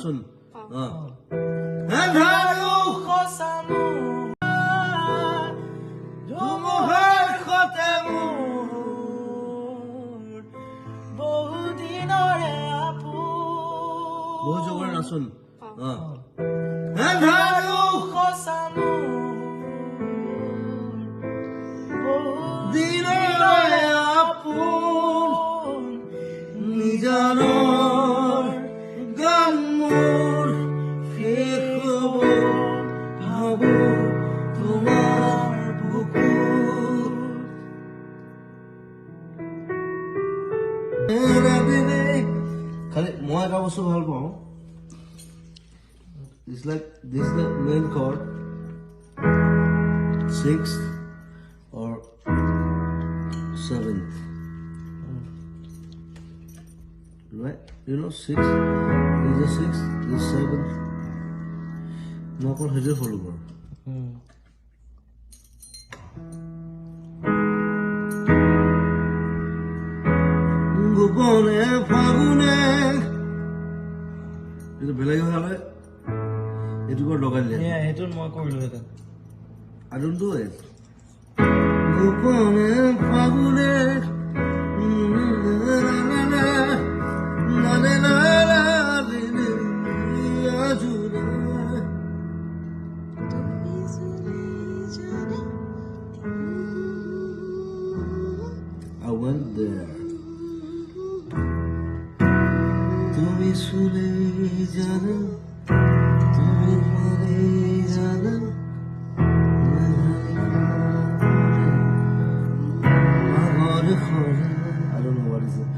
শুন এন্ধাৰো খসামু ধুমুহাৰ খতে মোৰ বহুদিনৰে আপোন বহু জগৰ নাচোন এন্ধাৰো খসামু বহুদিনৰে আপোন নিজানৰ গান মোৰ শেষ হ'ব ভাবো তোমাৰ বুকুত খালি মই এটা বস্তু ভাল পাওঁ It's like this is the main chord, 6th or 7th. Right? You know, 6th is the 6th, this 7th. No call his follower. Gopone Fagune. Is it Belay? It got local. Yeah, I don't want to do it. I don't do it. I went there. Tumi sule jana. I don't know what is it.